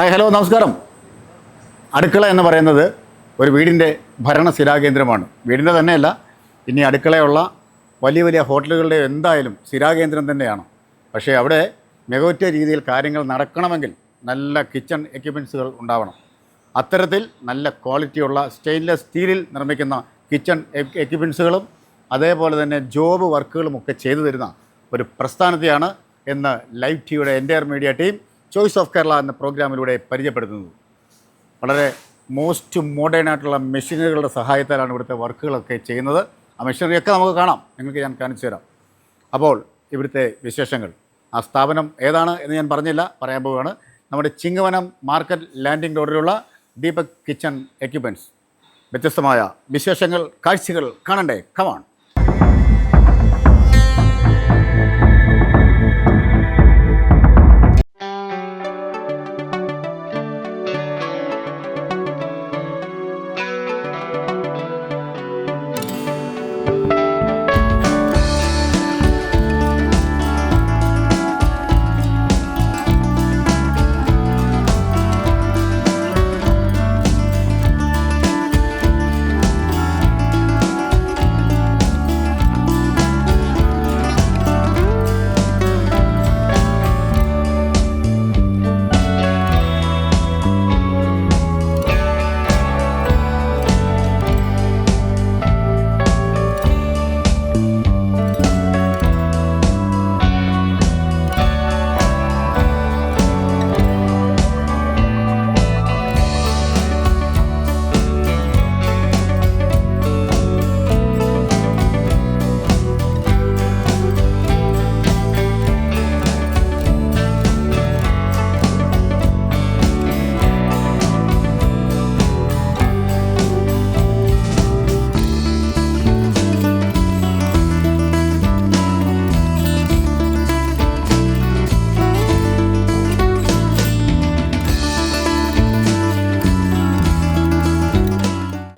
Hi hello നമസ്കാരം. അടുക്കള എന്ന് പറയുന്നത് ഒരു വീടിൻ്റെ ഭരണസ്ഥിരാകേന്ദ്രമാണ്. വീടിൻ്റെ തന്നെയല്ല, ഇനി അടുക്കളയുള്ള വലിയ വലിയ ഹോട്ടലുകളുടെ എന്തായാലും സ്ഥിരാകേന്ദ്രം തന്നെയാണ്. പക്ഷേ അവിടെ മികവുറ്റ രീതിയിൽ കാര്യങ്ങൾ നടക്കണമെങ്കിൽ നല്ല കിച്ചൺ എക്യുപ്മെൻറ്റ്സുകൾ ഉണ്ടാവണം. അത്തരത്തിൽ നല്ല ക്വാളിറ്റിയുള്ള സ്റ്റെയിൻലെസ് സ്റ്റീലിൽ നിർമ്മിക്കുന്ന കിച്ചൺ എക്യുപ്മെൻറ്റ്സുകളും അതേപോലെ തന്നെ ജോബ് വർക്കുകളും ഒക്കെ ചെയ്തു തരുന്ന ഒരു പ്രസ്ഥാനത്തെയാണ് ഇന്ന് ലൈവ് ടിവിയുടെ entire media team choice of Kerala എന്ന പ്രോഗ്രാമിലൂടെ പരിചയപ്പെടുത്തുന്നത്. വളരെ മോസ്റ്റ് മോഡേൺ ആയിട്ടുള്ള മെഷീനറികളുടെ സഹായത്താലാണ് ഇവിടുത്തെ വർക്കുകളൊക്കെ ചെയ്യുന്നത്. ആ മെഷീനറിയൊക്കെ നമുക്ക് കാണാം, നിങ്ങൾക്ക് ഞാൻ കാണിച്ചു തരാം. അപ്പോൾ ഇവിടുത്തെ വിശേഷങ്ങൾ, ആ സ്ഥാപനം ഏതാണ് എന്ന് ഞാൻ പറഞ്ഞില്ല, പറയാൻ പോവുകയാണ്. നമ്മുടെ ചിങ്ങവനം മാർക്കറ്റ് ലാൻഡിംഗ് റോഡിലുള്ള ദീപക് കിച്ചൺ എക്യുപ്മെൻറ്റ്സ്. വ്യത്യസ്തമായ വിശേഷങ്ങൾ, കാഴ്ചകൾ കാണണ്ടേ? കമാൺ.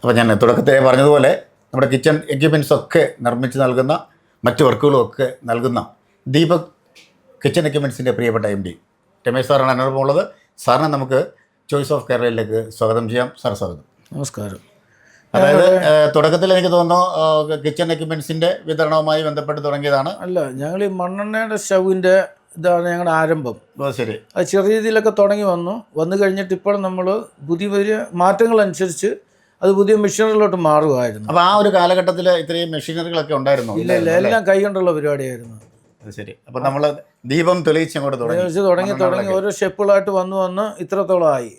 അപ്പോൾ ഞാൻ തുടക്കത്തിൽ പറഞ്ഞതുപോലെ നമ്മുടെ കിച്ചൺ എക്യുപ്മെൻറ്റ്സ് ഒക്കെ നിർമ്മിച്ച് നൽകുന്ന മറ്റ് വർക്കുകളും ഒക്കെ നൽകുന്ന ദീപക് കിച്ചൺ എക്യുപ്മെൻറ്റ്സിൻ്റെ പ്രിയപ്പെട്ട MD രമേശ് സാറാണ് എന്നോടൊപ്പം ഉള്ളത്. സാറിനെ നമുക്ക് ചോയ്സ് ഓഫ് കേരളയിലേക്ക് സ്വാഗതം ചെയ്യാം. സാർ സ്വാഗതം. നമസ്കാരം. അതായത് തുടക്കത്തിൽ എനിക്ക് തോന്നുന്നു കിച്ചൺ എക്യുപ്മെൻറ്റ്സിൻ്റെ വിതരണവുമായി ബന്ധപ്പെട്ട് തുടങ്ങിയതാണ്. അല്ല, ഞങ്ങൾ ഈ മണ്ണെണ്ണയുടെ സ്റ്റൗവിൻ്റെ ഇതാണ് ഞങ്ങളുടെ ആരംഭം. ശരി. അത് ചെറിയ രീതിയിലൊക്കെ തുടങ്ങി വന്നു കഴിഞ്ഞിട്ട് ഇപ്പോൾ നമ്മൾ പുതിയ പുതിയ മാറ്റങ്ങളനുസരിച്ച് അത് പുതിയ മെഷീനറിലോട്ട് മാറുമായിരുന്നു. അപ്പോൾ ആ ഒരു കാലഘട്ടത്തിൽ ഇത്രയും മെഷീനറികളൊക്കെ ഉണ്ടായിരുന്നു? ഇല്ല, എല്ലാം കൈ കൊണ്ടുള്ള പരിപാടിയായിരുന്നു. ശരി. അപ്പോൾ നമ്മൾ ദീപം തെളിയിച്ച് അങ്ങോട്ട് തുടങ്ങി ഓരോ സ്റ്റെപ്പുകളായിട്ട് വന്ന് ഇത്രത്തോളമായി.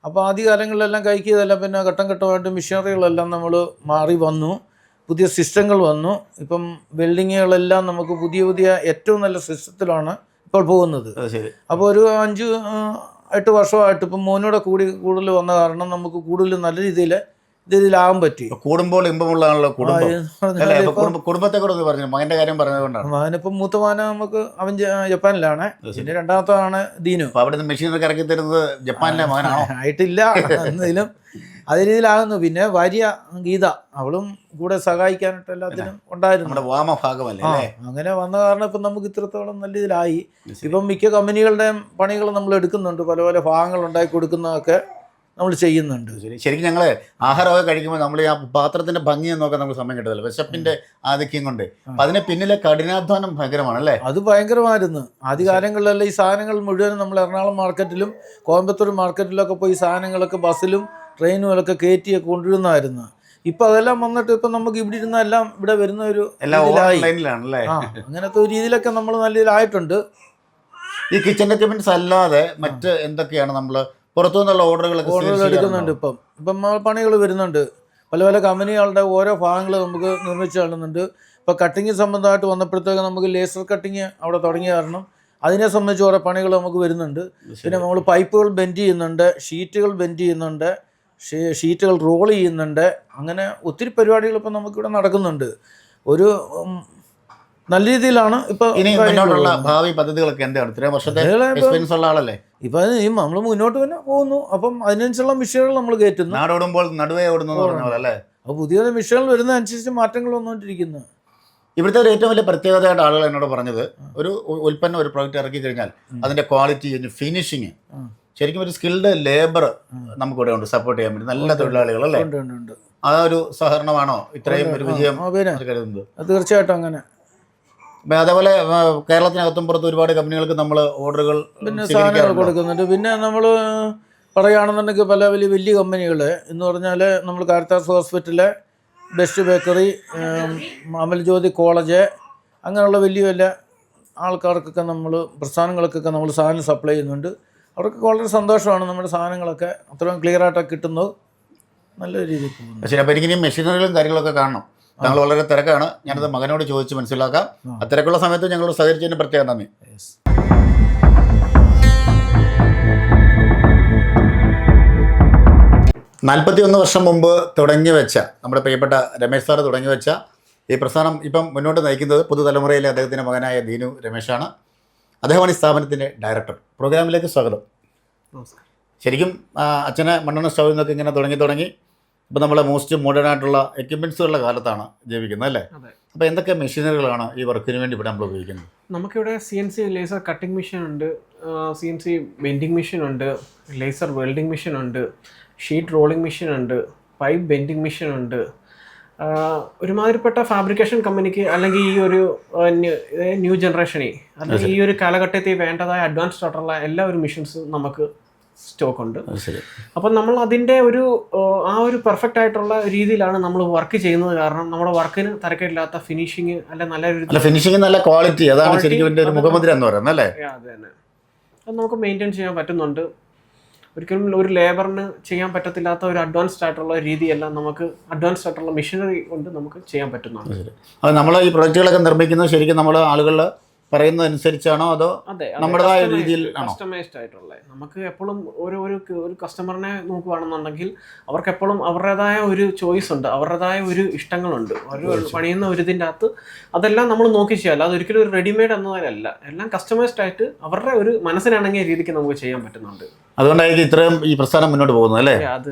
അപ്പോൾ ആദ്യകാലങ്ങളിലെല്ലാം കൈക്കിയതെല്ലാം പിന്നെ ഘട്ടം ഘട്ടമായിട്ട് മെഷീനറികളെല്ലാം നമ്മൾ മാറി വന്നു, പുതിയ സിസ്റ്റങ്ങൾ വന്നു. ഇപ്പം വെൽഡിങ്ങുകളെല്ലാം നമുക്ക് പുതിയ ഏറ്റവും നല്ല സിസ്റ്റത്തിലാണ് ഇപ്പോൾ പോകുന്നത്. അപ്പോൾ ഒരു 5-8 വർഷമായിട്ട് ഇപ്പം മോനോടെ കൂടുതൽ വന്ന കാരണം നമുക്ക് കൂടുതൽ നല്ല രീതിയിലാകാൻ പറ്റി. കൂടുമ്പോൾ ഇമ്പമുള്ളതാണല്ലോ കുടുംബത്തെ കൂടെ പറഞ്ഞു. മകന്റെ കാര്യം പറഞ്ഞതുകൊണ്ടാണ്. മകനിപ്പം മൂത്ത മകന നമുക്ക് അവൻ ജപ്പാനിലാണ്, പിന്നെ രണ്ടാമത്തതാണ് ദീനു. അവിടെ നിന്ന് മെഷീനൊക്കെ ഇറക്കി തരുന്നത് ജപ്പാനിലെ മകനാണോ? ആയിട്ടില്ല എന്നതിലും അതേ രീതിയിലാകുന്നു. പിന്നെ ഭാര്യ ഗീത, അവളും കൂടെ സഹായിക്കാനായിട്ട് എല്ലാത്തിനും ഉണ്ടായിരുന്നു. നമ്മുടെ വാമഭാഗമല്ലേ. അങ്ങനെ വന്ന കാരണം ഇപ്പം നമുക്ക് ഇത്രത്തോളം നല്ല ഇതിലായി. ഇപ്പം മിക്ക കമ്പനികളുടെയും പണികൾ നമ്മൾ എടുക്കുന്നുണ്ട്, പല പല ഭാഗങ്ങൾ ഉണ്ടാക്കി കൊടുക്കുന്നതൊക്കെ നമ്മൾ ചെയ്യുന്നുണ്ട്. ശരിക്കും ഞങ്ങൾ ആഹാരമൊക്കെ കഴിക്കുമ്പോൾ നമ്മൾ ആ പാത്രത്തിന്റെ ഭംഗി നോക്കാൻ നമുക്ക് സമയം കിട്ടത്തില്ല, വിശപ്പിന്റെ ആധിക്യം കൊണ്ട്. അപ്പം അതിന് പിന്നിലെ കഠിനാധ്വാനം ഭയങ്കരമാണ് അല്ലേ? അത് ഭയങ്കരമായിരുന്നു. ആദ്യകാലങ്ങളിലെല്ലാം ഈ സാധനങ്ങൾ മുഴുവനും നമ്മൾ എറണാകുളം മാർക്കറ്റിലും കോയമ്പത്തൂർ മാർക്കറ്റിലൊക്കെ പോയി സാധനങ്ങളൊക്കെ ബസ്സിലും ട്രെയിനുകളൊക്കെ കയറ്റിയൊക്കെ കൊണ്ടുവരുന്നതായിരുന്നു. ഇപ്പം അതെല്ലാം വന്നിട്ട് ഇപ്പം നമുക്ക് ഇവിടെ ഇരുന്ന എല്ലാം ഇവിടെ വരുന്ന ഒരു അങ്ങനത്തെ ഒരു രീതിയിലൊക്കെ നമ്മൾ നല്ല ഇതിലായിട്ടുണ്ട്. ഈ കിച്ചൺ എക്യുപ്മെന്റ്സ് അല്ലാതെ മറ്റ് എന്തൊക്കെയാണ് നമ്മൾ പുറത്തുനിന്നുള്ള ഓർഡറുകൾ എടുക്കുന്നുണ്ട്? ഇപ്പം പണികൾ വരുന്നുണ്ട്. പല കമ്പനികളുടെ ഓരോ ഭാഗങ്ങൾ നമുക്ക് നിർമ്മിച്ച് തള്ളുന്നുണ്ട്. ഇപ്പോൾ കട്ടിങ് സംബന്ധമായിട്ട് വന്നപ്പോഴത്തേക്ക് നമുക്ക് ലേസർ കട്ടിങ് അവിടെ തുടങ്ങിയ കാരണം അതിനെ സംബന്ധിച്ച് ഓരോ പണികൾ നമുക്ക് വരുന്നുണ്ട്. പിന്നെ നമ്മൾ പൈപ്പുകൾ ബെൻഡ് ചെയ്യുന്നുണ്ട്, ഷീറ്റുകൾ ബെൻഡ് ചെയ്യുന്നുണ്ട്, ഷീറ്റുകൾ റോൾ ചെയ്യുന്നുണ്ട്. അങ്ങനെ ഒത്തിരി പരിപാടികൾ ഇപ്പം നമുക്കിവിടെ നടക്കുന്നുണ്ട്. ഒരു നല്ല രീതിയിലാണ് ഇപ്പോൾ. ഭാവി പദ്ധതികളൊക്കെ എന്താണ്? ഇത്രയും വർഷത്തെ എക്സ്പീരിയൻസ് ഉള്ള ആളല്ലേ. ഇപ്പം നമ്മൾ മുന്നോട്ട് തന്നെ പോകുന്നു. അപ്പം അതിനനുസരിച്ചുള്ള മിഷനുകൾ നമ്മൾ കയറ്റുന്നു. നാടോടുമ്പോൾ നടുവേ ഓടുന്നു അല്ലേ. അപ്പോൾ പുതിയ മിഷനുകൾ വരുന്നതനുസരിച്ച് മാറ്റങ്ങൾ വന്നുകൊണ്ടിരിക്കുന്നു. ഇവിടുത്തെ ഒരു ഏറ്റവും വലിയ പ്രത്യേകതയായിട്ട് ആളുകൾ എന്നോട് പറഞ്ഞത്, ഒരു ഉൽപ്പന്നം ഒരു പ്രോഡക്റ്റ് ഇറക്കി കഴിഞ്ഞാൽ അതിൻ്റെ ക്വാളിറ്റി, ഫിനിഷിങ് ശരിക്കും ഒരു സ്കിൽഡ് ലേബർ നമുക്കിവിടെ ഉണ്ട് സപ്പോർട്ട് ചെയ്യാൻ പറ്റും, നല്ല തൊഴിലാളികൾ അല്ലേ? ഉണ്ട്. ആ ഒരു സഹകരണമാണോ ഇത്രയും ഒരു വിജയം പിന്നെ കരുതുന്നത്? തീർച്ചയായിട്ടും അങ്ങനെ. അതേപോലെ കേരളത്തിനകത്തും പുറത്ത് ഒരുപാട് കമ്പനികൾക്ക് നമ്മൾ ഓർഡറുകൾ പിന്നെ സാധനങ്ങൾ കൊടുക്കുന്നുണ്ട്. പിന്നെ നമ്മൾ പറയുകയാണെന്നുണ്ടെങ്കിൽ പല വലിയ കമ്പനികൾ എന്ന് പറഞ്ഞാൽ നമ്മൾ Caritas hospital, best bakery, Amal Jyothi college, അങ്ങനെയുള്ള വലിയ ആൾക്കാർക്കൊക്കെ നമ്മൾ പ്രസ്ഥാനങ്ങൾക്കൊക്കെ നമ്മൾ സാധനം സപ്ലൈ ചെയ്യുന്നുണ്ട്. അവർക്കൊക്കെ വളരെ സന്തോഷമാണ് നമ്മുടെ സാധനങ്ങളൊക്കെ അത്രയും ക്ലിയറായിട്ടൊക്കെ കിട്ടുന്നത്, നല്ല രീതിയിൽ പോകുന്നു. ശരി. അപ്പോൾ എനിക്കിനി മെഷീനറികളും കാര്യങ്ങളൊക്കെ കാണണം. ഞങ്ങൾ വളരെ തിരക്കാണ്, ഞാനത് മകനോട് ചോദിച്ച് മനസ്സിലാക്കാം. അത്തിരക്കുള്ള സമയത്ത് ഞങ്ങളോട് സഹകരിച്ചതിന് പ്രത്യേകം നന്ദി. 41 വർഷം മുമ്പ് തുടങ്ങി വെച്ച നമ്മുടെ പ്രിയപ്പെട്ട രമേശ് സാറ് തുടങ്ങി വെച്ച ഈ പ്രസ്ഥാനം ഇപ്പം മുന്നോട്ട് നയിക്കുന്നത് പുതുതലമുറയിലെ അദ്ദേഹത്തിൻ്റെ മകനായ ദീനു രമേശാണ്. അദ്ദേഹമാണ് ഈ സ്ഥാപനത്തിൻ്റെ ഡയറക്ടർ. പ്രോഗ്രാമിലേക്ക് സ്വാഗതം. ശരിക്കും അച്ഛനെ മണ്ണെണ്ണ സ്റ്റൗവിൽ നിന്നൊക്കെ ഇങ്ങനെ തുടങ്ങി ഇപ്പോൾ നമ്മൾ മോസ്റ്റ് മോഡേൺ ആയിട്ടുള്ള എക്യുപ്മെൻറ്റ്സുകളുടെ കാലത്താണ് ജീവിക്കുന്നത് അല്ലേ? അപ്പോൾ എന്തൊക്കെ മെഷീനറികളാണ് ഈ വർക്കിന് വേണ്ടി ഇവിടെ നമ്മൾ ഉപയോഗിക്കുന്നത്? നമുക്കിവിടെ CNC ലേസർ കട്ടിംഗ് മെഷീൻ ഉണ്ട്, CNC ബെൻഡിങ് മെഷീൻ ഉണ്ട്, ലേസർ വെൽഡിംഗ് മെഷീൻ ഉണ്ട്, ഷീറ്റ് റോളിംഗ് മെഷീൻ ഉണ്ട്, പൈപ്പ് ബെൻഡിങ് മെഷീൻ ഉണ്ട്. ഒരുമാതിരിപ്പെട്ട ഫാബ്രിക്കേഷൻ കമ്പനിക്ക് അല്ലെങ്കിൽ ഈ ഒരു ന്യൂ ജനറേഷനിൽ അല്ലെങ്കിൽ ഈ ഒരു കാലഘട്ടത്തിൽ വേണ്ടതായ അഡ്വാൻസ്ഡ് ആയിട്ടുള്ള എല്ലാ ഒരു മെഷീൻസും നമുക്ക് സ്റ്റോക്ക് ഉണ്ട്. അപ്പം നമ്മൾ അതിൻ്റെ ഒരു പെർഫെക്റ്റ് ആയിട്ടുള്ള രീതിയിലാണ് നമ്മൾ വർക്ക് ചെയ്യുന്നത്. കാരണം നമ്മുടെ വർക്കിന് തരക്കേടില്ലാത്ത ഫിനിഷിങ് അല്ലെ നല്ലൊരു ഫിനിഷിങ്, നല്ല ക്വാളിറ്റി, അതാണ് ശരിക്കും ഇതിൻ്റെ ഒരു മുഖമുദ്ര എന്ന് പറയുന്നത് അല്ലേ? അത് തന്നെ. അത് നമുക്ക് മെയിൻറ്റെയിൻ ചെയ്യാൻ പറ്റുന്നുണ്ട്. ഒരിക്കലും ഒരു ലേബറിന് ചെയ്യാൻ പറ്റത്തില്ലാത്ത ഒരു അഡ്വാൻസ്ഡ് ആയിട്ടുള്ള രീതിയെല്ലാം നമുക്ക് അഡ്വാൻസ്ഡ് ആയിട്ടുള്ള മെഷീനറി കൊണ്ട് നമുക്ക് ചെയ്യാൻ പറ്റുന്നുണ്ട്. അത് നമ്മൾ ഈ പ്രൊജക്റ്റുകളൊക്കെ നിർമ്മിക്കുന്നത് ശരിക്കും നമ്മൾ ആളുകൾ പറയുന്നതനുസരിച്ചാണോ അതോ നമ്മുടേതായ രീതിയിൽ കസ്റ്റമൈസ്ഡ് ആയിട്ടുള്ള? നമുക്ക് എപ്പോഴും ഒരു കസ്റ്റമറിനെ നോക്കുകയാണെന്നുണ്ടെങ്കിൽ അവർക്ക് എപ്പോഴും അവരുടേതായ ഒരു ചോയ്സ് ഉണ്ട്, അവരുടേതായ ഒരു ഇഷ്ടങ്ങളുണ്ട്. ഒരു പണിയുന്ന ഒരു ഇതിൻ്റെ അകത്ത് അതെല്ലാം നമ്മൾ നോക്കി ചെയ്യാമല്ലോ. അതൊരിക്കലും ഒരു റെഡിമെയ്ഡ് എന്നതിലല്ല, എല്ലാം കസ്റ്റമൈസ്ഡ് ആയിട്ട് അവരുടെ ഒരു മനസ്സിനാണെങ്കിൽ രീതിക്ക് നമുക്ക് ചെയ്യാൻ പറ്റുന്നുണ്ട്. അതുകൊണ്ടായിരിക്കും ഇത്രയും ഈ പ്രസ്ഥാനം മുന്നോട്ട് പോകുന്നത് അല്ലേ?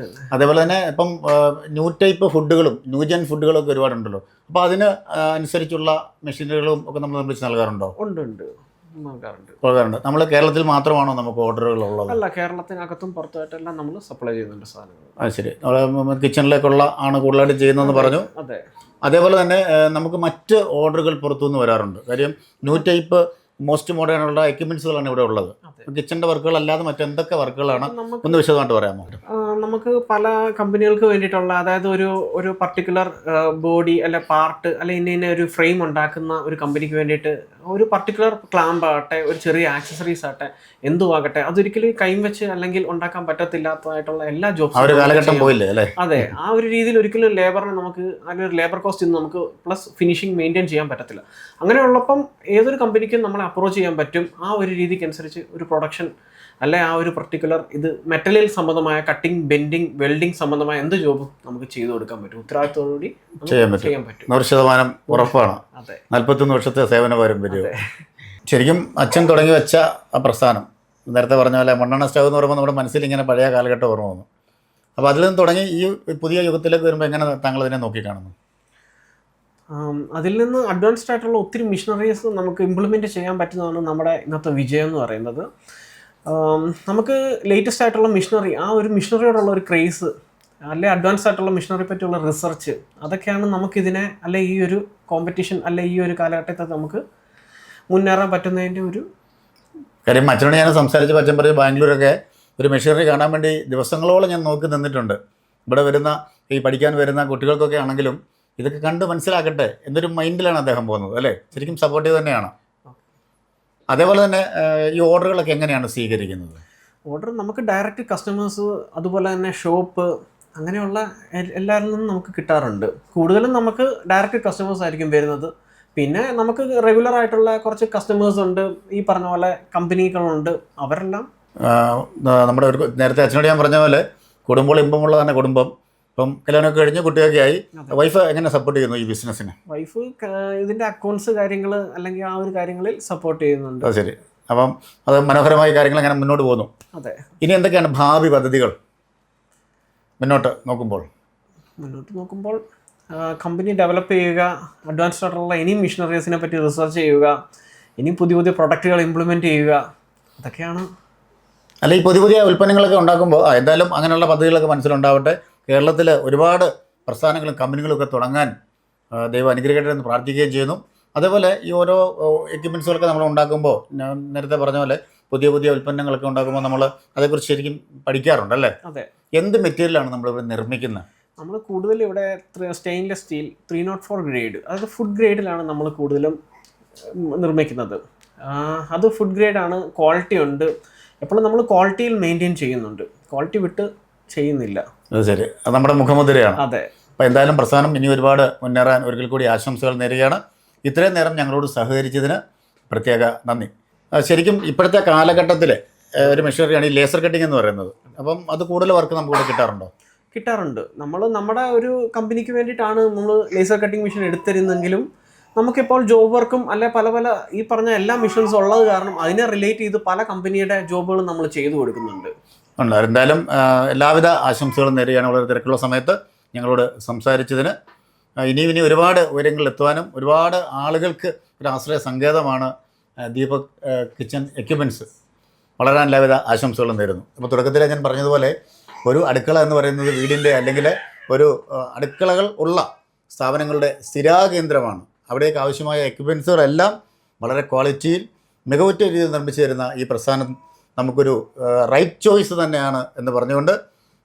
അതേപോലെ തന്നെ ഇപ്പം ന്യൂ ടൈപ്പ് ഫുഡുകളും ന്യൂജൻ ഫുഡുകളും ഒക്കെ ഒരുപാടുണ്ടല്ലോ. അപ്പോൾ അതിന് അനുസരിച്ചുള്ള മെഷീനറികളും ഒക്കെ നമ്മൾ നിർമ്മിച്ച് നൽകാറുണ്ടോ? ഉണ്ട്, നൽകാറുണ്ട്. നമ്മൾ കേരളത്തിൽ മാത്രമാണോ നമുക്ക് ഓർഡറുകൾ ഉള്ളത്? അല്ല, കേരളത്തിനകത്തും പുറത്തായിട്ടെല്ലാം നമ്മൾ സപ്ലൈ ചെയ്യുന്നുണ്ട് സാധനങ്ങൾ. അത് ശരി. കിച്ചണിലേക്കുള്ള ആണ് കൂടുതലായിട്ട് ചെയ്യുന്നതെന്ന് പറഞ്ഞു. അതെ. അതേപോലെ തന്നെ നമുക്ക് മറ്റ് ഓർഡറുകൾ പുറത്തുനിന്ന് വരാറുണ്ട്. കാര്യം ന്യൂ ടൈപ്പ് മോസ്റ്റ് മോഡേൺ ഉള്ള എക്യുപ്മെന്റ്സുകളാണ് ഇവിടെ ഉള്ളത്. കിച്ചണിന്റെ വർക്കുകൾ അല്ലാതെ മറ്റെന്തൊക്കെ വർക്കുകളാണ് ഒന്ന് വിശദമായിട്ട് പറയാമോ? നമുക്ക് പല കമ്പനികൾക്ക് വേണ്ടിയിട്ടുള്ള, അതായത് ഒരു പർട്ടിക്കുലർ ബോഡി അല്ലെ പാർട്ട് അല്ലെ ഇന്ന ഒരു ഫ്രെയിം ഉണ്ടാക്കുന്ന ഒരു കമ്പനിക്ക് വേണ്ടിയിട്ട് ഒരു പർട്ടിക്കുലർ ക്ലാമ്പ് ആകട്ടെ, ഒരു ചെറിയ ആക്സസറീസ് ആകട്ടെ, എന്തുവാകട്ടെ, അതൊരിക്കലും കൈം വെച്ച് അല്ലെങ്കിൽ ഉണ്ടാക്കാൻ പറ്റത്തില്ലാത്തതായിട്ടുള്ള എല്ലാ ജോബ്സും. അതെ, ആ ഒരു രീതിയിൽ ഒരിക്കലും ലേബറിന് നമുക്ക് അതിലൊരു ലേബർ കോസ്റ്റ് ഇന്ന് നമുക്ക് പ്ലസ് ഫിനിഷിംഗ് മെയിൻറ്റെയിൻ ചെയ്യാൻ പറ്റത്തില്ല. അങ്ങനെയുള്ളപ്പം ഏതൊരു കമ്പനിക്കും നമ്മളെ അപ്രോച്ച് ചെയ്യാൻ പറ്റും. ആ ഒരു രീതിക്ക് അനുസരിച്ച് ഒരു പ്രൊഡക്ഷൻ അല്ലെ ആ ഒരു പർട്ടിക്കുലർ ഇത് മെറ്റലിൽ സംബന്ധമായ കട്ടിങ്, ബെൻഡിങ്, വെൽഡിങ് സംബന്ധമായ എന്ത് ജോബും നമുക്ക് ചെയ്തു കൊടുക്കാൻ പറ്റും. ഉത്തരവാദിത്തോടുകൂടി ചെയ്യാൻ പറ്റും. 100% ഉറപ്പാണ്. അതെ. 41 വർഷത്തെ സേവന പാരമ്പര്യം. ശരിക്കും അച്ഛൻ തുടങ്ങി വെച്ച ആ പ്രസ്ഥാനം നേരത്തെ പറഞ്ഞ പോലെ മണ്ണെണ്ണ സ്റ്റവ് എന്ന് പറയുമ്പോൾ നമ്മുടെ മനസ്സിൽ ഇങ്ങനെ പഴയ കാലഘട്ടം ഓർമ്മ വന്നു. അപ്പോൾ അതിൽ നിന്ന് തുടങ്ങി ഈ പുതിയ യുഗത്തിലേക്ക് വരുമ്പോൾ എങ്ങനെ താങ്കൾ ഇതിനെ നോക്കിക്കാണുന്നു? അതിൽ നിന്ന് അഡ്വാൻസ്ഡ് ആയിട്ടുള്ള ഒത്തിരി മിഷനറീസ് നമുക്ക് ഇംപ്ലിമെൻറ്റ് ചെയ്യാൻ പറ്റുന്നതാണ് നമ്മുടെ ഇന്നത്തെ വിജയം എന്ന് പറയുന്നത്. നമുക്ക് ലേറ്റസ്റ്റ് ആയിട്ടുള്ള മിഷനറി, ആ ഒരു മിഷനറിയോടുള്ള ഒരു ക്രേസ് അല്ലെ അഡ്വാൻസ്ഡ് ആയിട്ടുള്ള മിഷനറി പറ്റിയുള്ള റിസർച്ച്, അതൊക്കെയാണ് നമുക്കിതിനെ അല്ലെ ഈ ഒരു കോമ്പറ്റീഷൻ അല്ലെ ഈ ഒരു കാലഘട്ടത്തിൽ നമുക്ക് മുന്നേറാൻ പറ്റുന്നതിൻ്റെ ഒരു കാര്യം. അച്ഛനോട് ഞാൻ സംസാരിച്ച് അച്ഛൻ പറഞ്ഞ് ബാംഗ്ലൂരൊക്കെ ഒരു മെഷീനറി കാണാൻ വേണ്ടി ദിവസങ്ങളോളം ഞാൻ നോക്കി നിന്നിട്ടുണ്ട്. ഇവിടെ വരുന്ന ഈ പഠിക്കാൻ വരുന്ന കുട്ടികൾക്കൊക്കെ ആണെങ്കിലും ഇതൊക്കെ കണ്ട് മനസ്സിലാക്കട്ടെ എന്നൊരു മൈൻഡിലാണ് അദ്ദേഹം പോകുന്നത് അല്ലേ? ശരിക്കും സപ്പോർട്ടീവ് തന്നെയാണ്. അതേപോലെ തന്നെ ഈ ഓർഡറുകളൊക്കെ എങ്ങനെയാണ് സ്വീകരിക്കുന്നത്? ഓർഡർ നമുക്ക് ഡയറക്റ്റ് കസ്റ്റമേഴ്സ്, അതുപോലെ തന്നെ ഷോപ്പ്, അങ്ങനെയുള്ള എല്ലാവരിൽ നിന്നും നമുക്ക് കിട്ടാറുണ്ട്. കൂടുതലും നമുക്ക് ഡയറക്റ്റ് കസ്റ്റമേഴ്സ് ആയിരിക്കും വരുന്നത്. പിന്നെ നമുക്ക് റെഗുലർ ആയിട്ടുള്ള കുറച്ച് കസ്റ്റമേഴ്സ് ഉണ്ട്, ഈ പറഞ്ഞ പോലെ കമ്പനികളുണ്ട്. അവരെല്ലാം നമ്മുടെ ഒരു നേരത്തെ അച്ഛനോട് ഞാൻ പറഞ്ഞ പോലെ കുടുംബം ഇമ്പമുള്ള തന്നെ കുടുംബം. ഇപ്പം കല്യാണമൊക്കെ കഴിഞ്ഞ് കുട്ടിയൊക്കെ ആയി. വൈഫ് എങ്ങനെ സപ്പോർട്ട് ചെയ്യുന്നു ഈ ബിസിനസ്സിന്? വൈഫ് ഇതിൻ്റെ അക്കൗണ്ട്സ് കാര്യങ്ങൾ അല്ലെങ്കിൽ ആ ഒരു കാര്യങ്ങളിൽ സപ്പോർട്ട് ചെയ്യുന്നുണ്ട്. ശരി. അപ്പം അത് മനോഹരമായ കാര്യങ്ങൾ അങ്ങനെ മുന്നോട്ട് പോകുന്നു. അതെ. ഇനി എന്തൊക്കെയാണ് ഭാവി പദ്ധതികൾ മുന്നോട്ട് നോക്കുമ്പോൾ? കമ്പനി ഡെവലപ്പ് ചെയ്യുക, അഡ്വാൻസ്ഡ് ആയിട്ടുള്ള ഇനിയും മിഷനറീസിനെ പറ്റി റിസർച്ച് ചെയ്യുക, ഇനിയും പുതിയ പ്രൊഡക്റ്റുകൾ ഇംപ്ലിമെൻറ്റ് ചെയ്യുക, അതൊക്കെയാണ്. അല്ല, ഈ പുതിയ പുതിയ ഉൽപ്പന്നങ്ങളൊക്കെ ഉണ്ടാക്കുമ്പോൾ എന്തായാലും അങ്ങനെയുള്ള പദ്ധതികളൊക്കെ മനസ്സിലുണ്ടാവട്ടെ. കേരളത്തിൽ ഒരുപാട് പ്രസ്ഥാനങ്ങളും കമ്പനികളും ഒക്കെ തുടങ്ങാൻ ദൈവം അനുഗ്രഹിക്കട്ടെ എന്ന് പ്രാർത്ഥിക്കുകയും ചെയ്യുന്നു. അതേപോലെ ഈ ഓരോ എക്യുപ്മെൻറ്റ്സുകളൊക്കെ നമ്മൾ ഉണ്ടാക്കുമ്പോൾ ഞാൻ നേരത്തെ പറഞ്ഞ പോലെ പുതിയ പുതിയ ഉൽപ്പന്നങ്ങളൊക്കെ ഉണ്ടാക്കുമ്പോൾ നമ്മൾ അതേക്കുറിച്ച് ശരിക്കും പഠിക്കാറുണ്ടല്ലേ? അതെ. എന്ത് മെറ്റീരിയലാണ് നമ്മളിവിടെ നിർമ്മിക്കുന്നത്? നമ്മൾ കൂടുതൽ ഇവിടെ സ്റ്റെയിൻലെസ് സ്റ്റീൽ 304 ഗ്രേഡ്, അതായത് ഫുഡ് ഗ്രേഡിലാണ് നമ്മൾ കൂടുതലും നിർമ്മിക്കുന്നത്. അത് ഫുഡ് ഗ്രേഡാണ്, ക്വാളിറ്റി ഉണ്ട്. എപ്പോഴും നമ്മൾ ക്വാളിറ്റിയിൽ മെയിൻറ്റെയിൻ ചെയ്യുന്നുണ്ട്, ക്വാളിറ്റി വിട്ട് ചെയ്യുന്നില്ല. അത് ശരി, അത് നമ്മുടെ മുഖമുദ്രയാണ്. അതെ. അപ്പോൾ എന്തായാലും പ്രസ്ഥാനം ഇനി ഒരുപാട് മുന്നേറാൻ ഒരിക്കൽ കൂടി ആശംസകൾ നേരുകയാണ്. ഇത്രയും നേരം ഞങ്ങളോട് സഹകരിച്ചതിന് പ്രത്യേക നന്ദി. ശരിക്കും ഇപ്പോഴത്തെ കാലഘട്ടത്തിൽ ഒരു മെഷീനറിയാണ് ഈ ലേസർ കട്ടിംഗ് എന്ന് പറയുന്നത്. അപ്പം അത് കൂടുതൽ വർക്ക് നമുക്ക് ഇവിടെ കിട്ടാറുണ്ടോ? കിട്ടാറുണ്ട്. നമ്മൾ നമ്മുടെ ഒരു കമ്പനിക്ക് വേണ്ടിയിട്ടാണ് നമ്മൾ ലേസർ കട്ടിംഗ് മെഷീൻ എടുത്തിരുന്നെങ്കിലും നമുക്കിപ്പോൾ ജോബ് വർക്കും അല്ലെ പല പല ഈ പറഞ്ഞ എല്ലാ മെഷീൻസും ഉള്ളത് കാരണം അതിനെ റിലേറ്റ് ചെയ്ത് പല കമ്പനിയുടെ ജോബുകളും നമ്മൾ ചെയ്തു കൊടുക്കുന്നുണ്ട്. ഉണ്ട്. എന്തായാലും എല്ലാവിധ ആശംസകളും നേരുകയാണ്. വളരെ തിരക്കുള്ള സമയത്ത് ഞങ്ങളോട് സംസാരിച്ചതിന്. ഇനി ഒരുപാട് ഉയരങ്ങളിൽ എത്തുവാനും ഒരുപാട് ആളുകൾക്ക് ഒരു ആശ്രയ സങ്കേതമാണ് ദീപക് കിച്ചൺ എക്യുപ്മെൻറ്റ്സ്. വളരാൻ എല്ലാവിധ ആശംസകളും നേരുന്നു. അപ്പോൾ തുടക്കത്തിൽ ഞാൻ പറഞ്ഞതുപോലെ ഒരു അടുക്കള എന്ന് പറയുന്നത് വീടിൻ്റെ അല്ലെങ്കിൽ ഒരു അടുക്കളകൾ ഉള്ള സ്ഥാപനങ്ങളുടെ സ്ഥിരാകേന്ദ്രമാണ്. അവിടേക്ക് ആവശ്യമായ എക്യുപ്മെൻറ്റ്സുകളെല്ലാം വളരെ ക്വാളിറ്റിയിൽ മികവുറ്റ രീതിയിൽ നിർമ്മിച്ചു തരുന്ന ഈ പ്രസ്ഥാനം നമുക്കൊരു റൈറ്റ് ചോയ്സ് തന്നെയാണ് എന്ന് പറഞ്ഞുകൊണ്ട്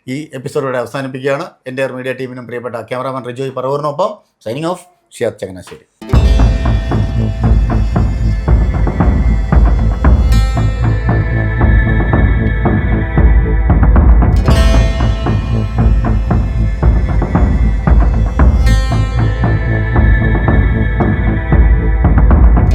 ഈ എപ്പിസോഡ് ഇവിടെ അവസാനിപ്പിക്കുകയാണ്. എൻ്റെ മീഡിയ ടീമിനും പ്രിയപ്പെട്ട ക്യാമറാമാൻ റിജോയ് പറവൂരിനൊപ്പം സൈനിങ് ഓഫ് ഷിയാദ് ചങ്ങനാശ്ശേരി.